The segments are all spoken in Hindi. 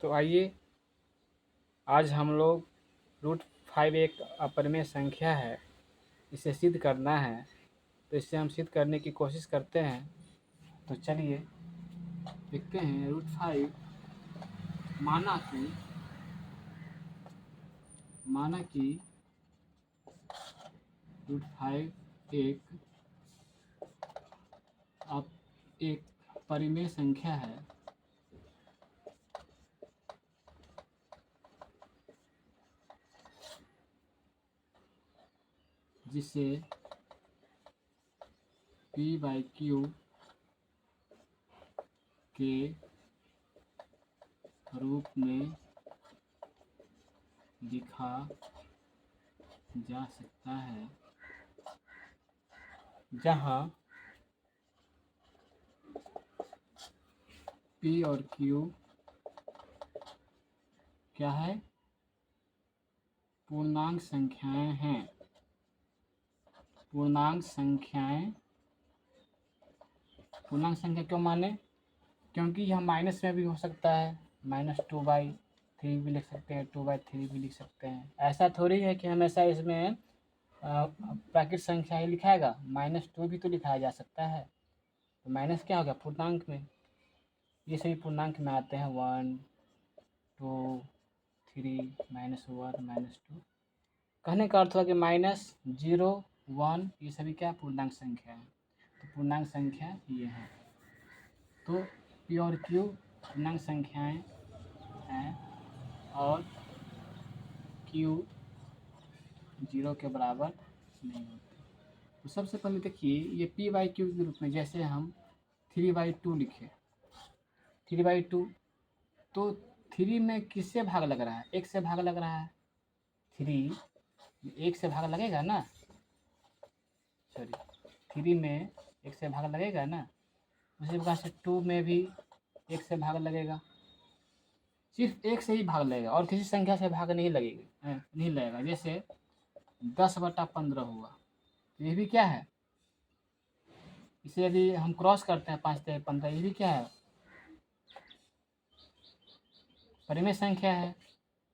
तो आइए आज हम लोग रूट 5 एक अपरिमेय संख्या है, इसे सिद्ध करना है। तो इसे हम सिद्ध करने की कोशिश करते हैं। तो चलिए देखते हैं। रूट 5 माना कि रूट 5 एक परिमेय संख्या है जिसे p/q के रूप में लिखा जा सकता है, जहाँ p और q क्या है? पूर्णांक संख्याएं हैं। पूर्णांक संख्या क्यों माने? क्योंकि यह माइनस में भी हो सकता है, -2/3 भी लिख सकते हैं, 2/3 भी लिख सकते हैं। ऐसा थोड़ी है कि हमेशा इसमें प्राकृत संख्या ही लिखाएगा, -2 भी तो लिखाया जा सकता है। तो माइनस क्या हो गया? पूर्णांक में। ये सभी पूर्णांक में आते हैं, 1 2 3 -1 -2। कहने का अर्थ हुआ कि -0 1 ये सभी क्या पूर्णांक संख्या है। तो पूर्णांक संख्या ये है। तो p और q पूर्णांक संख्याएं हैं और q 0 के बराबर नहीं होती। तो सबसे पहले देखिए, ये p/q के रूप में जैसे हम 3/2 लिखे, 3/2, तो 3 में किससे भाग लग रहा है? 1 से भाग लग रहा है। 3 1 से भाग लगेगा ना, सॉरी 3 में 1 से भाग लगेगा ना। उसी प्रकार से 2 में भी 1 से भाग लगेगा। सिर्फ 1 से ही भाग लगेगा और किसी संख्या से भाग नहीं लगेगा। जैसे 10/15 हुआ, तो ये भी क्या है? इसे यदि हम क्रॉस करते हैं 5×15, ये भी क्या है? परिमेय संख्या है।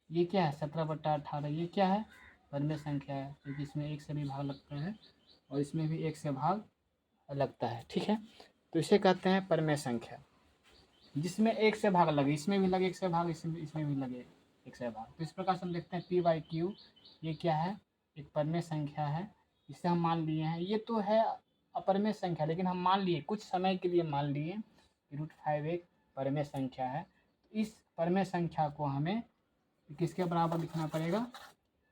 ये क्या है? 17/18, ये क्या है? परिमेय संख्या है, क्योंकि इसमें 1 से भी भाग लगता है और इसमें भी 1 से भाग लगता है। ठीक है, तो इसे कहते हैं परिमेय संख्या, जिसमें 1 से भाग लगे, इसमें भी लगे 1 से भाग, इसमें भी लगे 1 से भाग। तो इस प्रकार से हम देखते हैं p/q ये क्या है? एक परिमेय संख्या है। इसे हम मान लिए हैं, ये तो है अपरिमेय संख्या, लेकिन हम मान लिए, कुछ समय के लिए मान लिए कि रूट 5 एक परिमेय संख्या है। इस परिमेय संख्या को हमें किसके बराबर लिखना पड़ेगा?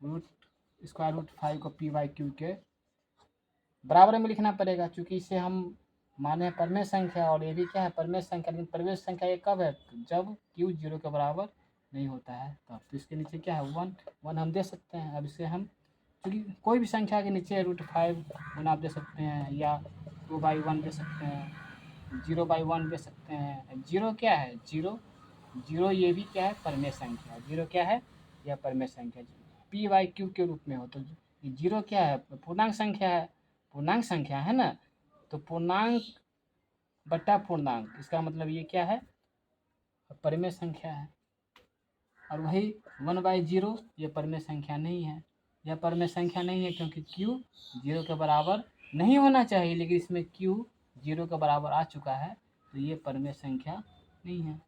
√5 को p/q के बराबर में लिखना पड़ेगा, क्योंकि इसे हम माने परिमेय संख्या और ये भी क्या है? परिमेय संख्या। लेकिन परिमेय संख्या ये कब है? जब q 0 के बराबर नहीं होता है तब। तो इसके नीचे क्या है? 1 हम दे सकते हैं। अब इसे हम, क्योंकि कोई भी संख्या के नीचे √5 आप दे सकते हैं, या 2/1 दे सकते हैं, 0/1 दे सकते हैं। 0 क्या है? 0 ये भी क्या है? परिमेय संख्या। 0 क्या है? यह परिमेय संख्या p/q के रूप में हो। तो 0 क्या है? पूर्णांक संख्या है। पूर्णांक संख्या है ना, तो पूर्णांक बटा पूर्णांक, इसका मतलब ये क्या है? परिमेय संख्या है। और वही 1/0 ये परिमेय संख्या नहीं है। यह परिमेय संख्या नहीं है क्योंकि q 0 के बराबर नहीं होना चाहिए, लेकिन इसमें q 0 के बराबर आ चुका है, तो ये परिमेय संख्या नहीं है।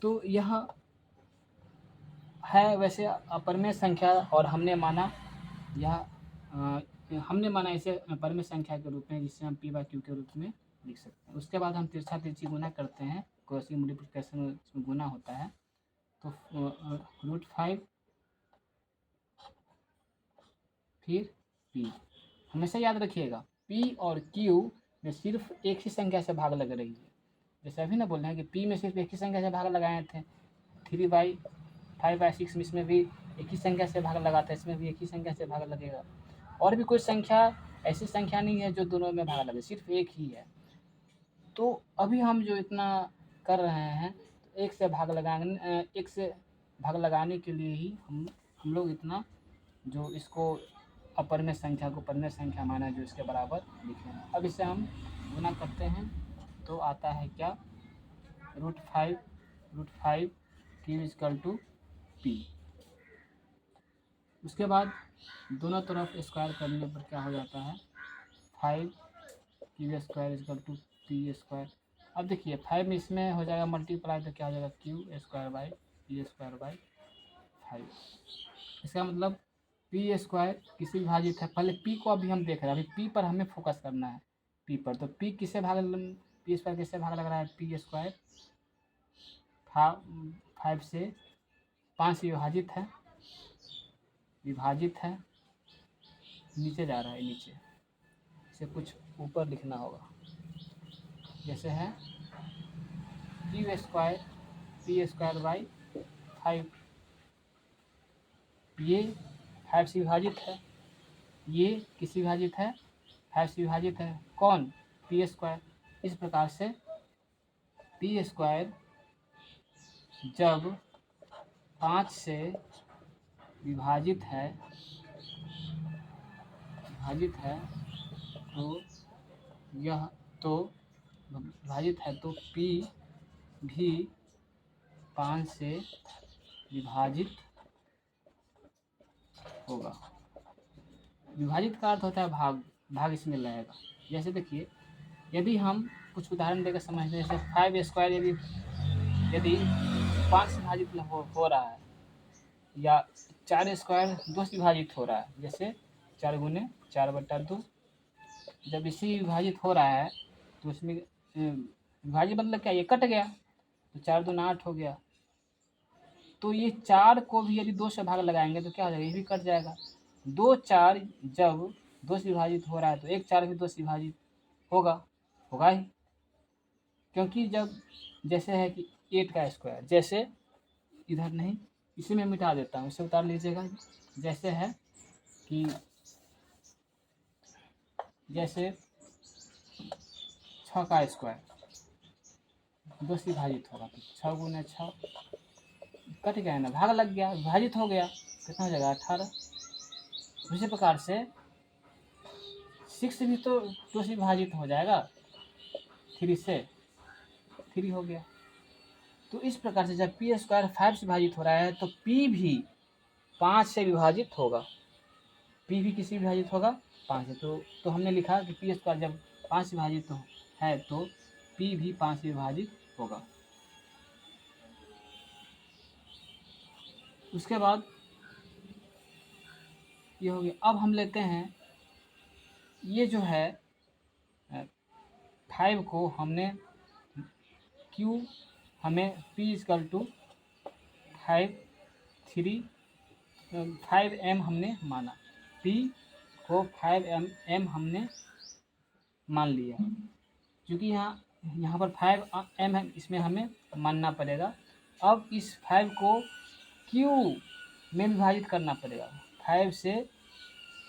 तो यह है वैसे अपरिमेय संख्या, और हमने माना इसे परिमेय संख्या के रूप में, जिससे हम p/q के रूप में लिख सकते हैं। उसके बाद हम तिरछा तिरछी गुना करते हैं, क्रॉसिंग मल्टीप्लिकेशन में गुना होता है। तो √5 फिर p, हमेशा याद रखिएगा p और q में सिर्फ एक ही संख्या से भाग लग रही है। जैसे अभी ना बोल रहे हैं कि p में सिर्फ एक ही संख्या से भाग लगाए थे, 3/5/6 में इसमें भी एक ही संख्या से भाग लगाता है, इसमें भी एक ही संख्या से भाग लगेगा। और भी कोई संख्या ऐसी संख्या नहीं है जो दोनों में भाग लगे, सिर्फ एक ही है। तो अभी हम जो इतना कर रहे हैं, तो एक से भाग लगाने के लिए ही हम लोग इतना जो इसको अपरिमेय संख्या को परिमेय संख्या माना, जो इसके बराबर लिखे हैं। अब इसे हम गुना करते हैं तो आता है क्या? √5 क्यू इजकल टू पी। उसके बाद दोनों तरफ स्क्वायर करने पर क्या हो जाता है, 5 q square equal to p square. अब देखिए 5 में इसमें हो जाएगा मल्टीप्लाई, तो क्या हो जाएगा, Q square by P square by 5। इसका मतलब पी स्क्वायर किसी विभाजित है, पहले पी को अभी हम देख रहे हैं, अभी पी पर हमें फोकस करना है, पी पर। तो पी किससे भाग, पी स्क्वायर किससे भाग लग रहा है, पी स्क्वायर 5 से 5 से विभाजित है, नीचे जा रहा है, नीचे इसे कुछ ऊपर लिखना होगा, जैसे है Q square P square by 5। ये 5 से विभाजित है, ये किसी विभाजित है, 5 से विभाजित है, कौन, पी स्क्वायर। इस प्रकार से पी स्क्वायर जब 5 से विभाजित है तो यह तो विभाजित है तो पी भी 5 से विभाजित होगा। विभाजित का अर्थ होता है भाग, भाग इसमें लगेगा। जैसे देखिए, यदि हम कुछ उदाहरण देकर समझते हैं, जैसे 5 स्क्वायर यदि 5 से विभाजित हो रहा है, या 4 स्क्वायर 2 से विभाजित हो रहा है, जैसे 4 गुने 4/2। जब इसी विभाजित हो रहा है तो उसमें विभाजित मतलब क्या, ये कट गया, तो 4 दूना 8 हो गया। तो ये 4 को भी यदि 2 से भाग लगाएंगे तो क्या हो जाएगा, ये भी कट जाएगा। 2 4 जब 2 से विभाजित हो रहा है तो 1 4 भी 2 से विभाजित होगा ही, क्योंकि जब जैसे है कि 8 का स्क्वायर, जैसे इधर नहीं, इसे मैं मिटा देता हूँ, इसे उतार लीजिएगा। जैसे है कि जैसे 6 का स्क्वायर 2 से विभाजित होगा, तो 6 गुने 6 कट गया ना, भाग लग गया, विभाजित हो गया, कितना हो जाएगा, 18। उसी प्रकार से 6 भी तो 2 से विभाजित हो जाएगा, 3 से 3 हो गया। तो इस प्रकार से जब पी स्क्वायर 5 से विभाजित हो रहा है तो पी भी 5 से विभाजित होगा, पी भी किसी विभाजित होगा, 5 से। तो हमने लिखा कि पी स्क्वायर जब 5 से विभाजित है तो पी भी 5 से विभाजित होगा। उसके बाद ये हो गया। अब हम लेते हैं, ये जो है 5 को हमने क्यू, हमें पी इजकल टू 5m हमने माना, पी को 5m हमने मान लिया, क्योंकि यहाँ पर 5m है, इसमें हमें मानना पड़ेगा। अब इस 5 को क्यू में विभाजित करना पड़ेगा, 5 से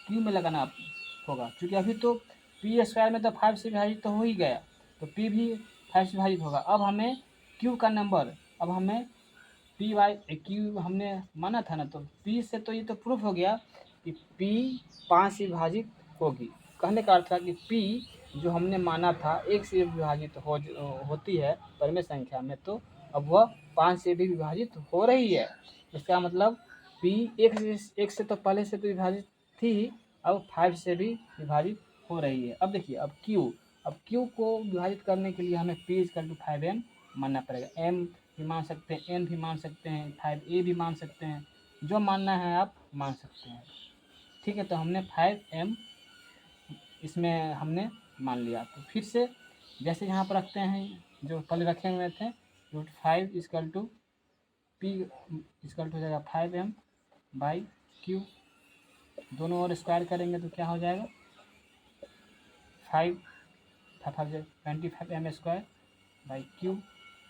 क्यू में लगाना होगा, क्योंकि अभी तो पी स्क्वायर में तो 5 से विभाजित तो हो ही गया, तो पी भी 5 से विभाजित होगा। अब हमें क्यू का नंबर, अब हमें पी बाई क्यू हमने माना था ना, तो पी से तो ये तो प्रूफ हो गया कि पी 5 से विभाजित होगी। कहने का अर्थ था कि पी जो हमने माना था 1 से विभाजित होती है परिमेय संख्या में, तो अब वह 5 से भी विभाजित हो रही है। इसका मतलब पी 1 से तो पहले से तो विभाजित थी, अब 5 से भी विभाजित हो रही है। अब देखिए, अब क्यू को विभाजित करने के लिए हमें पी इजकल टू 5m मानना पड़ेगा। m भी मान सकते हैं, n भी मान सकते हैं, 5a भी मान सकते हैं, जो मानना है आप मान सकते हैं। ठीक है, तो हमने 5m इसमें हमने मान लिया। तो फिर से जैसे यहाँ पर रखते हैं, जो पहले रखे हुए थे, root 5 equal to p equal to हो जाएगा 5m बाई क्यू, दोनों ओर स्क्वायर करेंगे तो क्या हो जाएगा, 25m square by q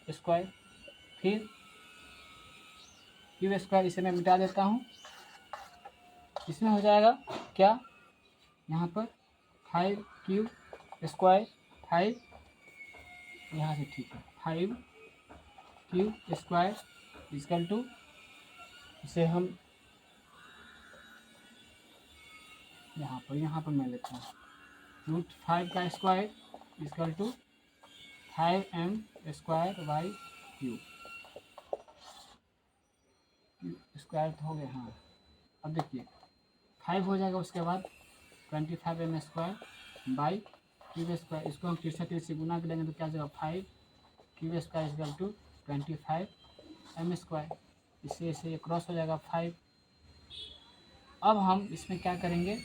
square. फिर क्यू स्क्वायर इसे मैं मिटा देता हूँ, इसमें हो जाएगा क्या, यहाँ पर 5q स्क्वायर 5, यहाँ से ठीक है, 5q स्क्वायर इजकल टू, इसे हम यहाँ पर मैं लेता हूँ, रूट 5 का square equal to 5m square by q. Square तो हो गया। हाँ, अब देखिए 5 हो जाएगा, उसके बाद 25m² बाई क्यूब स्क्वायर। इसको हम 63 से गुना करेंगे तो क्या जाएगा 5 cube square equal to 25m²। इससे इसे ये क्रॉस हो जाएगा 5। अब हम इसमें क्या करेंगे,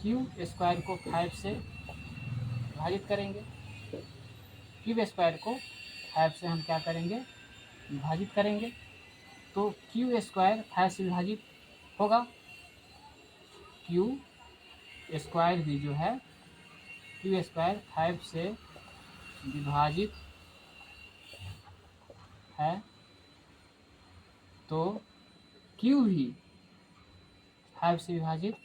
क्यूब स्क्वायर को 5 से विभाजित करेंगे। क्यूब स्क्वायर को 5 से हम क्या करेंगे, विभाजित करेंगे। तो क्यू स्क्वायर 5 से विभाजित होगा। क्यू स्क्वायर भी जो है, क्यू स्क्वायर 5 से विभाजित है, तो क्यू भी 5 से विभाजित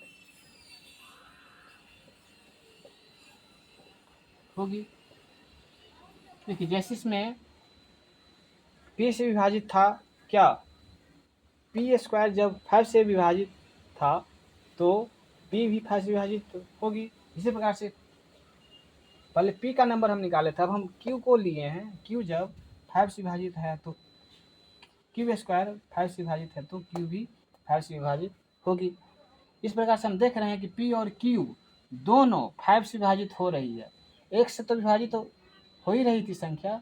होगी। देखिए जैसे इसमें p से विभाजित था, क्या पी स्क्वायर जब 5 से विभाजित था तो p भी 5 से विभाजित होगी। इसी प्रकार से पहले p का नंबर हम निकाले थे, अब हम q को लिए हैं। q जब 5 से विभाजित है तो क्यू स्क्वायर 5 से विभाजित है तो q भी 5 से विभाजित होगी। इस प्रकार से हम देख रहे हैं कि p और q दोनों 5 से विभाजित हो रही है। एक से तो विभाजित हो ही रही थी संख्या,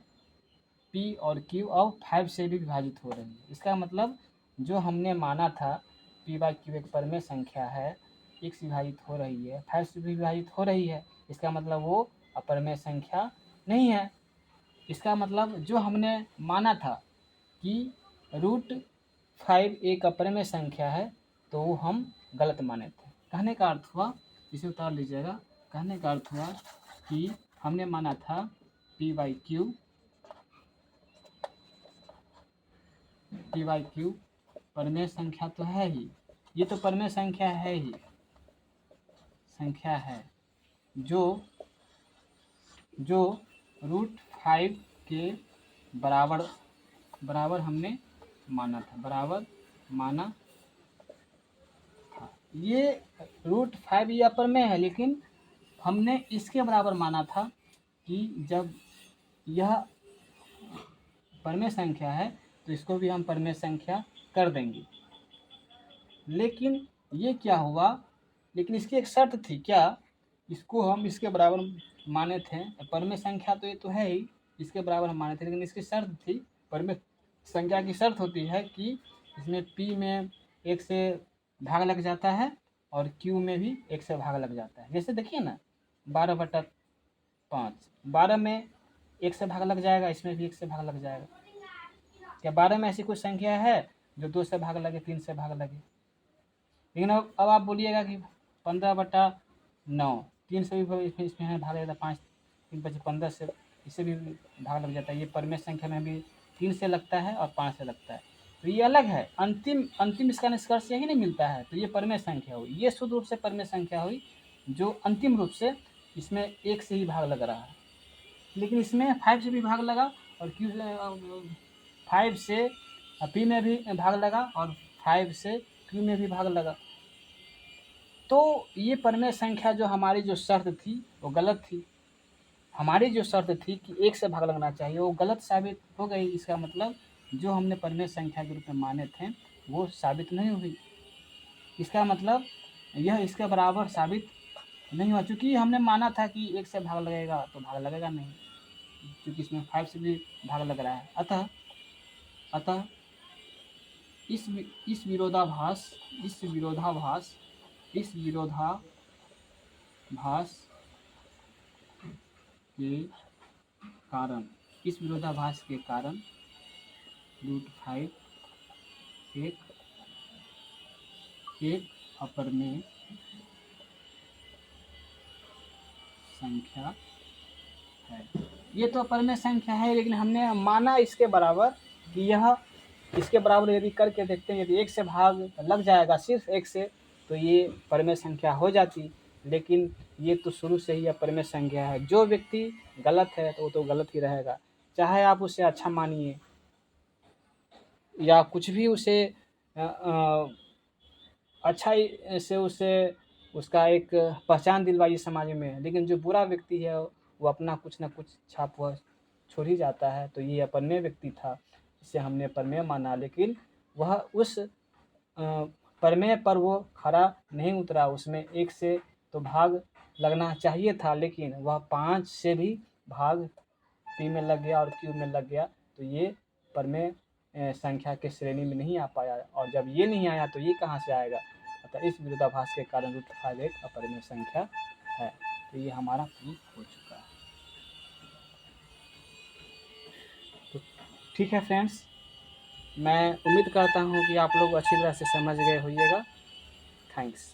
p और q अब 5 से भी विभाजित हो रही है। इसका मतलब जो हमने माना था p/q एक परमेय संख्या है, एक से विभाजित हो रही है, 5 से भी विभाजित हो रही है, इसका मतलब वो अपरमेय संख्या नहीं है। इसका मतलब जो हमने माना था कि √5 एक अपरमेय संख्या है, तो वो हम गलत माने थे। कहने का अर्थ हुआ, इसे उतार लीजिएगा, कहने का अर्थ हुआ कि हमने माना था p/q परमेय संख्या तो है ही, ये तो परमेय संख्या है ही, संख्या है जो √5 के बराबर हमने माना था, बराबर माना था। ये √5 ये अपरमेय है, लेकिन हमने इसके बराबर माना था कि जब यह परमेय संख्या है तो इसको भी हम परमेय संख्या कर देंगे। लेकिन ये क्या हुआ, लेकिन इसकी एक शर्त थी, क्या इसको हम इसके बराबर माने थे, परमेय संख्या तो ये तो है ही, इसके बराबर हम माने थे, लेकिन इसकी शर्त थी, परमेय संख्या की शर्त होती है कि इसमें p में 1 से भाग लग जाता है और q में भी 1 से भाग लग जाता है। जैसे देखिए ना 12/5, 12 में 1 से भाग लग जाएगा, इसमें भी 1 से भाग लग जाएगा। क्या 12 में ऐसी कोई संख्या है जो 2 से भाग लगे, 3 से भाग लगे? लेकिन अब आप बोलिएगा कि 15/9, 3 से भी इसमें भाग लगता है, 5 3 5 15 से इससे भी भाग लग जाता है। ये परमेय संख्या में भी 3 से लगता है और 5 से लगता है, तो ये अलग है। अंतिम इसका निष्कर्ष यही नहीं मिलता है, तो ये परमेय संख्या हुई, ये शुद्ध रूप से परमेय संख्या हुई जो अंतिम रूप से इसमें 1 से ही भाग लग रहा है। लेकिन इसमें 5 से भी भाग लगा और 5 से p में भी भाग लगा और 5 से q में भी भाग लगा। तो ये परमेय संख्या जो हमारी जो शर्त थी वो गलत थी। हमारी जो शर्त थी कि 1 से भाग लगना चाहिए वो गलत साबित हो गई। इसका मतलब जो हमने परमेय संख्या के रूप में माने थे वो साबित नहीं हुई। इसका मतलब यह इसके बराबर साबित नहीं हुआ, चूँकि हमने माना था कि 1 से भाग लगेगा तो भाग लगेगा नहीं, क्योंकि इसमें 5 से भी भाग लग रहा है। अतः इस विरोधाभास के कारण √5 एक अपरमेय संख्या है। ये तो अपरमेय संख्या है, लेकिन हमने माना इसके बराबर कि यह इसके बराबर यदि करके देखते हैं, यदि 1 से भाग लग जाएगा, सिर्फ 1 से, तो ये परमेय संख्या हो जाती। लेकिन ये तो शुरू से ही अपरमेय संख्या है। जो व्यक्ति गलत है तो वो तो गलत ही रहेगा, चाहे आप उसे अच्छा मानिए या कुछ भी उसे अच्छा से उसे उसका एक पहचान दिलवाइए समाज में, लेकिन जो बुरा व्यक्ति है वो अपना कुछ ना कुछ छाप वह छोड़ ही जाता है। तो ये अपरमेय व्यक्ति था, इसे हमने परमेय माना, लेकिन वह उस प्रमेय पर वो खरा नहीं उतरा। उसमें 1 से तो भाग लगना चाहिए था, लेकिन वह 5 से भी भाग P में लग गया और Q में लग गया, तो ये प्रमेय संख्या के श्रेणी में नहीं आ पाया। और जब ये नहीं आया तो ये कहाँ से आएगा? अतः इस विरोधाभास के कारण √5 एक अपरिमेय संख्या है। तो ये हमारा प्रूफ हो चुका है। तो ठीक है फ्रेंड्स, मैं उम्मीद करता हूँ कि आप लोग अच्छी तरह से समझ गए होइएगा। थैंक्स।